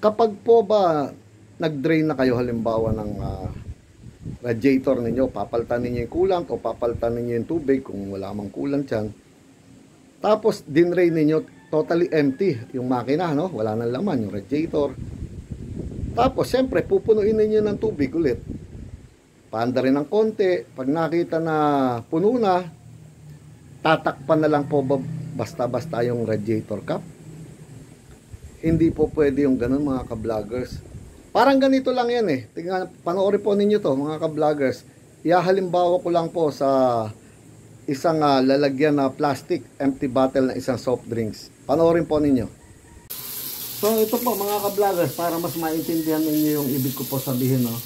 Kapag po ba nag-drain na kayo halimbawa ng radiator ninyo, papalitan ninyo yung coolant o papalitan ninyo yung tubig kung wala mang coolant dyan. Tapos dinrain ninyo, totally empty yung makina, no? Wala nang laman yung radiator. Tapos siyempre pupunuin ninyo ng tubig ulit. Paanda rin ng konti. Pag nakita na puno na, tatakpan na lang po basta-basta yung radiator cap. Hindi po pwede yung ganun mga ka-vloggers. Parang ganito lang yan eh. Tingnan, panoorin po ninyo to mga ka-vloggers. Halimbawa ko lang po sa isang lalagyan na plastic empty bottle na isang soft drinks. Panoorin po ninyo. So ito po mga ka-vloggers, para mas maintindihan ninyo yung ibig ko po sabihin, no.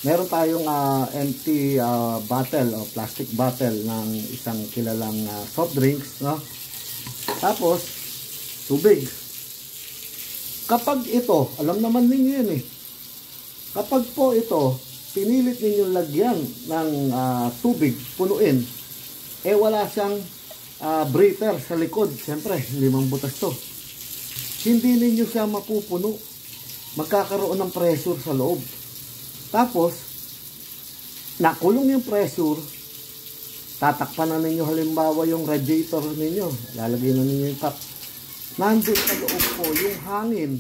Meron tayong empty bottle o plastic bottle ng isang kilalang soft drinks, no. Tapos tubig. Kapag ito, alam naman ninyo yan eh. Kapag po ito, pinilit ninyo lagyan ng tubig, punuin, eh wala siyang breather sa likod. Siyempre, hindi mang butas to. Hindi ninyo siya mapupuno. Magkakaroon ng pressure sa loob. Tapos, nakulong yung pressure, tatakpan na ninyo halimbawa yung radiator ninyo. Lalagay na ninyo yung cap. Nandun sa loob po yung hangin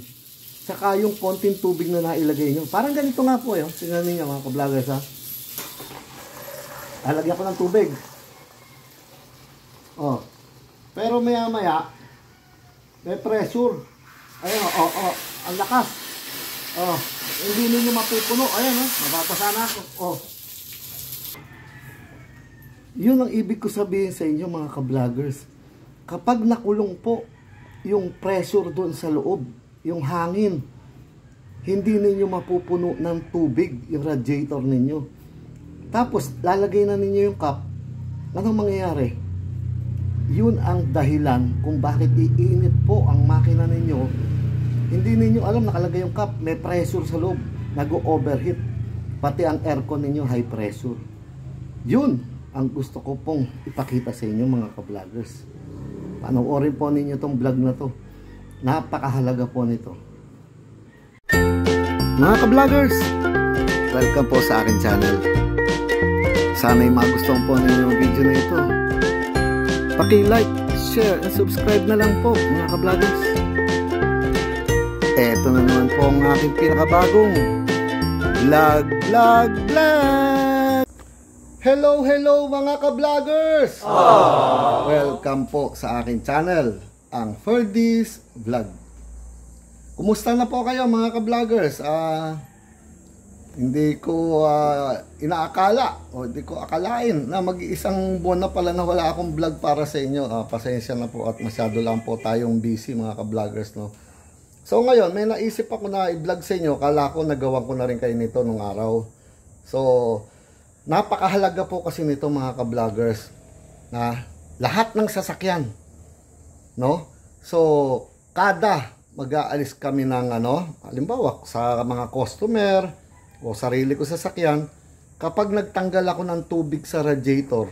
saka yung konting tubig na nailagay nyo. Parang ganito nga po yun. Tingnan ninyo mga ka-vloggers ha. Lalagyan ko ng tubig. Oh. Pero maya maya may pressure. Ayun ang lakas. Oh, hindi ninyo mapupuno. Ayan mababasa na ako. Oh. Yun ang ibig ko sabihin sa inyo mga ka-vloggers. Kapag nakulong po yung pressure doon sa loob, yung hangin, hindi ninyo mapupuno ng tubig yung radiator ninyo. Tapos lalagay na ninyo yung cap. Anong mangyayari? Yun ang dahilan kung bakit iinit po ang makina ninyo. Hindi ninyo alam, nakalagay yung cap, may pressure sa loob, nag-overheat. Pati ang aircon ninyo high pressure. Yun ang gusto ko pong ipakita sa inyo mga ka-vloggers. Panoorin po ninyo tong vlog na to. Napakahalaga po nito. Mga ka-vloggers, welcome po sa akin channel. Sana'y magustuhan po ninyo yung video na ito. Paki-like, share, and subscribe na lang po mga ka-vloggers. Eto na naman po ang aking pinakabagong vlog. Hello mga ka-vloggers! Welcome po sa aking channel, ang Ferdy's Vlog. Kumusta na po kayo mga ka-vloggers? Hindi ko inaakala o hindi ko akalain na mag-iisang buwan na pala na wala akong vlog para sa inyo. Pasensya na po at masyado lang po tayong busy mga ka-vloggers, no? So ngayon, may naisip ako na i-vlog sa inyo. Kala ko nagawa ko na rin kayo nito nung araw. So napakahalaga po kasi nito mga ka-vloggers na lahat ng sasakyan, no? So kada mag-aalis kami ng halimbawa sa mga customer o sarili ko sasakyan, kapag nagtanggal ako ng tubig sa radiator,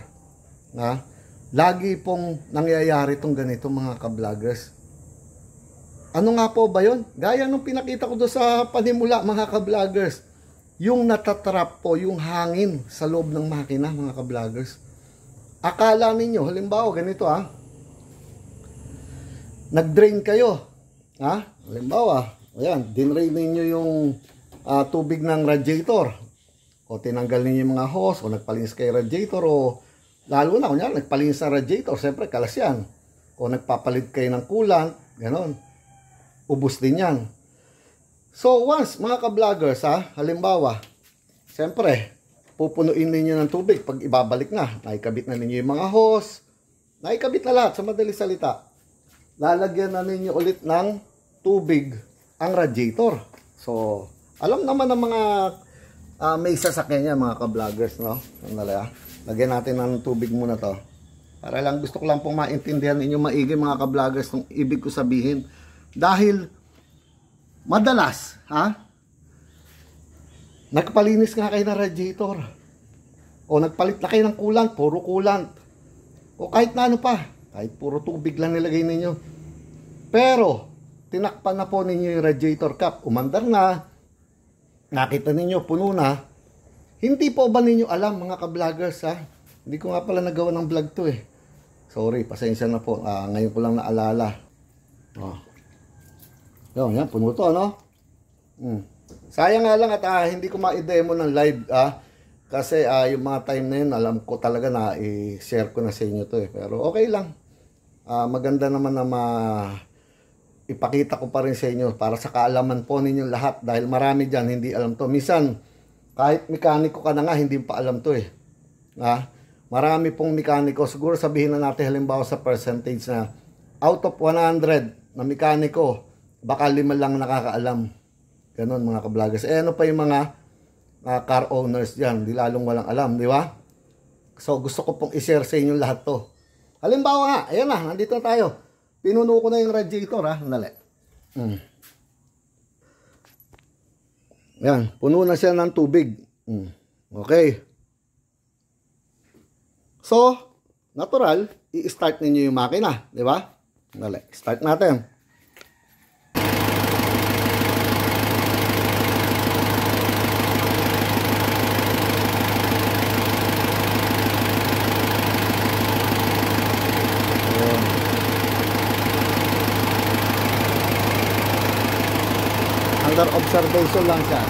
lagi pong nangyayari itong ganito mga ka-vloggers. Ano nga po ba yun? Gaya nung pinakita ko doon sa panimula mga ka-vloggers, yung natatrap po yung hangin sa loob ng makina mga ka-vloggers. Akala ninyo, halimbawa ganito nag-drain kayo. Halimbawa, ayan, dinrain ninyo yung tubig ng radiator. O tinanggal ninyo yung mga hose, o nagpalinis kayo radiator, o lalo na, kunyari, nagpalinis sa radiator, siyempre kalas yan. O nagpapalit kayo ng coolant, ganon. Ubus din yan. So once mga ka-vloggers halimbawa, siyempre pupunuin ninyo ng tubig pag ibabalik na, naikabit na ninyo yung mga hose, naikabit na lahat sa madaling salita. Lalagyan na ninyo ulit ng tubig ang radiator. So alam naman ng mga may sasakyan yan mga ka-vloggers, no? Lagyan natin ng tubig muna to. Para lang, gusto ko lang pong maintindihan ninyo maigi mga ka-vloggers kung ibig ko sabihin. Dahil madalas, nagpalinis nga kayo ng radiator. O nagpalit na kayo ng coolant, puro coolant. O kahit na ano pa, kahit puro tubig lang nilagay ninyo. Pero, tinakpan na po ninyo yung radiator cap, umandar na, nakita ninyo, puno na, hindi po ba ninyo alam mga ka-vloggers ha? Hindi ko nga pala nagawa ng vlog to eh. Sorry, pasensya na po. Ngayon ko lang naalala. Oh. Yan, puno to, no? Sayang nga lang at hindi ko ma-demo ng live kasi yung mga time na yun, alam ko talaga na i-share ko na sa inyo to eh. Pero okay lang. Maganda naman na ipakita ko pa rin sa inyo para sa kaalaman po ninyo lahat dahil marami dyan hindi alam to. Minsan, kahit mekaniko ka na nga, hindi pa alam to eh. Marami pong mekaniko, siguro sabihin na natin halimbawa sa percentage na out of 100 na mekaniko, baka 5 lang nakakaalam. Ganon mga ka-vloggers. Ano pa yung mga car owners dyan, di lalong walang alam, di ba? So gusto ko pong i-share sa inyo lahat to. Halimbawa nga, ayan na, nandito na tayo. Pinuno ko na yung radiator Dali. Yan, puno na siya ng tubig. Okay. So, natural, i-start ninyo yung makina, di ba? Dali, start natin. Under observation lang siya.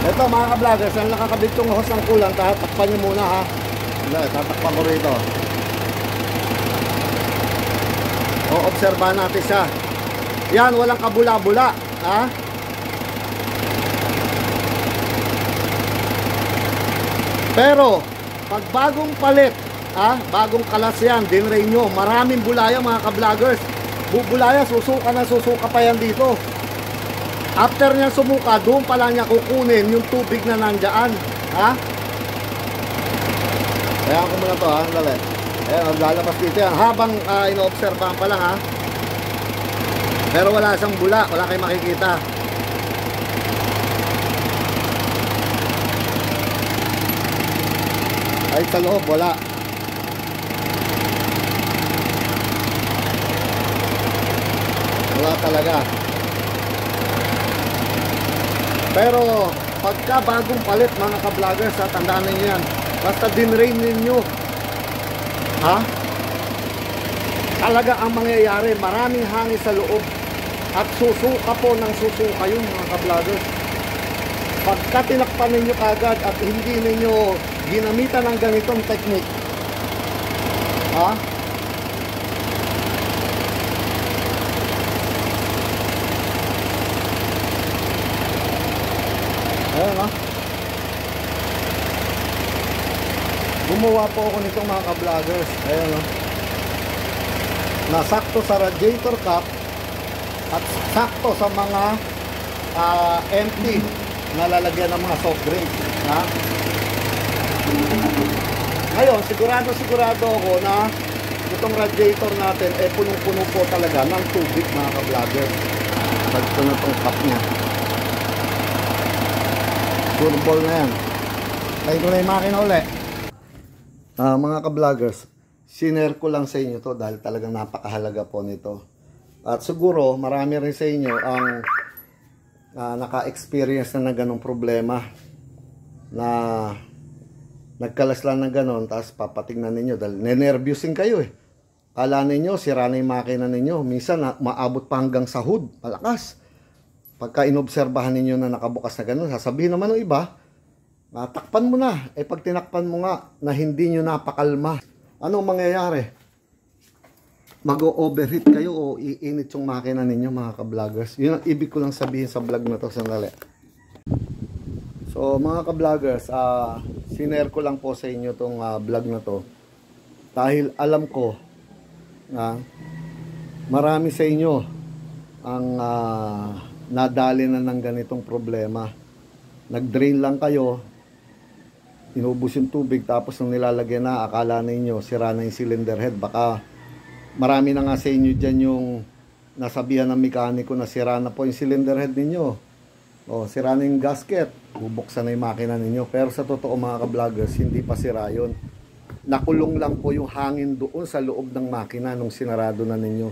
Ito mga ka-vloggers, ang nakakabit yung hose ng kulang, tatakpan nyo muna ha. Tatakpan ko rito. O, obserbahan natin siya. Yan, walang kabula-bula. Ha? Pero, pag bagong palit, bagong kalas yan, dinrain nyo, maraming bulaya mga ka-vloggers. Bubulaya, susuka na susuka pa yan dito. After niya sumuka, doon pala niya kukunin yung tubig na nandyan. Kaya ako muna to dali. Ayan, lalabas dito yan. Habang ino-obserbahan pa lang Pero wala siyang bula, wala kayong makikita. Ay sa loob, wala. Wala talaga. Pero pagka bagong palit mga ka-vloggers tandaan ninyo yan. Basta dinrain ninyo talaga ang mangyayari, maraming hangin sa loob at susuka po ng susuka yun mga ka-vloggers. Pagka tinakpan ninyo kagad at hindi ninyo ginamitan ng ganitong technique ayan gumawa po ako nitong mga ka-vloggers. Ayan nasakto sa radiator cap at sakto sa mga empty na lalagyan ng mga soft drinks ngayon sigurado ako na itong radiator natin punong-puno po talaga ng tubig mga ka-vloggers. Pagto na itong cap nya, turbol na yan. Tayo ko na yung makina ulit. Mga ka-vloggers, sinare ko lang sa inyo to dahil talagang napakahalaga po nito. At siguro marami rin sa inyo ang naka-experience na ganong problema na nagkalas lang ng ganon tapos papatingnan ninyo dahil nenervyusin kayo Kala ninyo sira na yung makina ninyo. Minsan maabot pa hanggang sa hood, malakas. Pagka inobserbahan ninyo na nakabukas na ganon, sasabihin naman ng iba, takpan mo na. Pag tinakpan mo nga na hindi nyo napakalma, anong mangyayari? Mag-overheat kayo o iinit yung makina ninyo mga ka-vloggers. Yun ang ibig ko lang sabihin sa vlog na to. Sandali. So mga ka-vloggers, sinare ko lang po sa inyo tong vlog na to. Dahil alam ko na marami sa inyo ang nadali na ng ganitong problema. Nag-drain lang kayo, inubos yung tubig, tapos nung nilalagyan na, akala ninyo sira na yung cylinder head. Baka marami na nga sa inyo dyan yung nasabihan ng mekaniko na sira na po yung cylinder head ninyo. O, sira na yung gasket, bubuksan na yung makina ninyo. Pero sa totoo mga ka-vloggers, hindi pa sira yun. Nakulong lang po yung hangin doon sa loob ng makina nung sinarado na ninyo.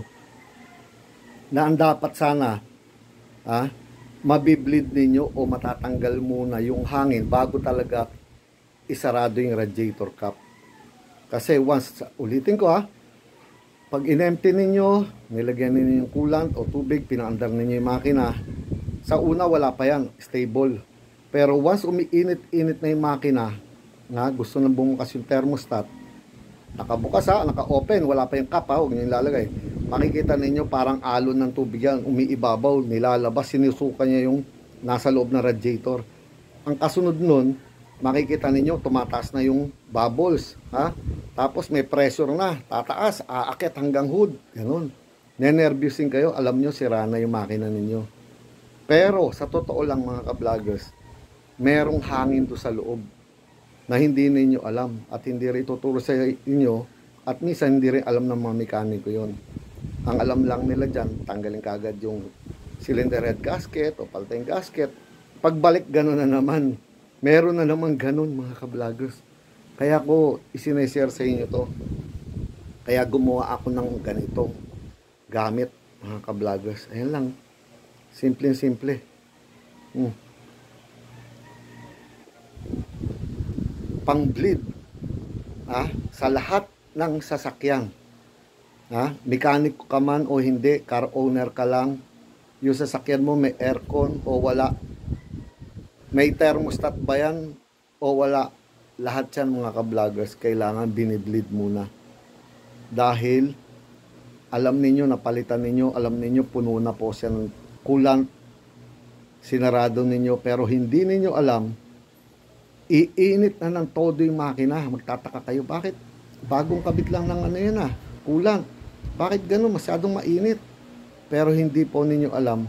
Na ang dapat sana, mabibleed ninyo o matatanggal muna yung hangin bago talaga isarado yung radiator cap. Kasi once, ulitin ko pag in-empty ninyo, nilagyan ninyo yung coolant o tubig, pinaandar ninyo yung makina, sa una wala pa yan, stable. Pero once umiinit-init na yung makina, gusto nang bumukas yung thermostat, nakabukas naka-open, wala pa yung cap huwag nyo ilalagay. Makikita ninyo parang alon ng tubig yan, umiibabaw, nilalabas, sinusuka niya yung nasa loob ng radiator. Ang kasunod nun, makikita ninyo tumataas na yung bubbles, tapos may pressure na, tataas, aakit hanggang hood, ganun. Nenervyusin kayo, alam nyo sira na yung makina ninyo. Pero sa totoo lang mga ka-vloggers, merong hangin do sa loob na hindi ninyo alam at hindi rin tuturo sa inyo at minsan hindi rin alam ng mga mekaniko yon. Ang alam lang nila dyan, tanggalin kagad yung cylinder head gasket o palteng gasket. Pagbalik gano'n na naman, meron na naman gano'n mga ka-vloggers. Kaya ko isineshare sa inyo to. Kaya gumawa ako ng ganitong gamit mga ka-vloggers. Ayan lang. Simple. Pang-bleed sa lahat ng sasakyan. Mekaniko ka man o hindi, car owner ka lang, yung sasakyan mo may aircon o wala, may thermostat ba yan o wala, lahat yan mga ka-vloggers kailangan binibleed muna. Dahil alam ninyo, napalitan ninyo, alam ninyo puno na po siya ng coolant, sinarado ninyo, pero hindi ninyo alam, iinit na ng todo yung makina. Magtataka kayo, bakit? Bagong kabit lang ng coolant. Bakit ganun? Masyadong mainit. Pero hindi po ninyo alam,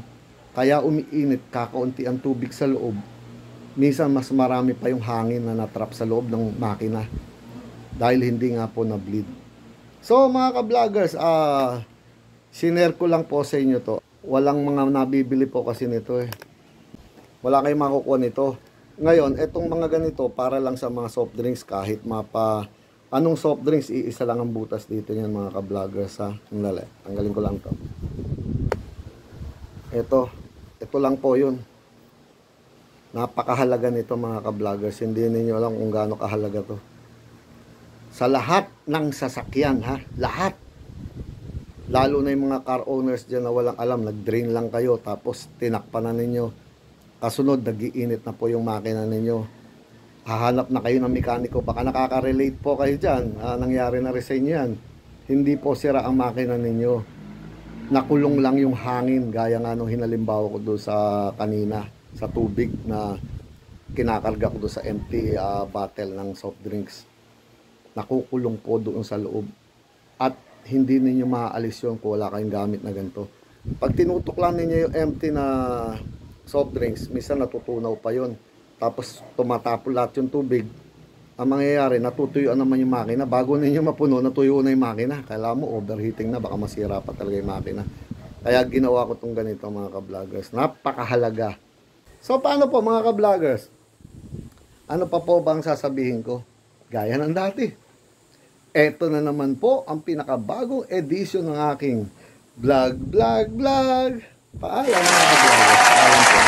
kaya umiinit, kakaunti ang tubig sa loob. Minsan mas marami pa yung hangin na natrap sa loob ng makina. Dahil hindi nga po na-bleed. So mga ka-vloggers, sinare ko lang po sa inyo to. Walang mga nabibili po kasi nito Wala kayong makukuha nito. Ngayon, etong mga ganito para lang sa mga soft drinks kahit anong soft drinks, iisa lang ang butas dito niyan mga ka-vloggers Tanggalin ko lang to. Ito lang po yun. Napakahalaga nito mga ka-vloggers. Hindi ninyo alam kung gaano kahalaga to. Sa lahat ng sasakyan lahat. Lalo na yung mga car owners dyan na walang alam, nag-drain lang kayo, tapos tinakpan na ninyo. Kasunod, nag-iinit na po yung makina ninyo. Hahanap na kayo ng mekaniko, baka nakaka-relate po kayo dyan. Nangyari na rin sa inyo yan. Hindi po sira ang makina ninyo. Nakulong lang yung hangin, gaya nga nung hinalimbawa ko doon sa kanina, sa tubig na kinakarga ko doon sa empty bottle ng soft drinks. Nakukulong po doon sa loob. At hindi ninyo maaalis yun kung wala kayong gamit na ganito. Pag tinutok lang ninyo yung empty na soft drinks, minsan natutunaw pa yun. Tapos tumatapon lahat yung tubig. Ang mangyayari, natutuyuan naman yung makina. Bago ninyo mapuno, natuyo na yung makina. Kailangan mo overheating na, baka masira pa talaga yung makina. Kaya ginawa ko itong ganito mga ka-vloggers. Napakahalaga. So paano po mga ka-vloggers? Ano pa po bang sasabihin ko? Gaya ng dati. Ito na naman po ang pinakabagong edition ng aking vlog. Paalam mga ka-vloggers. Paalam po.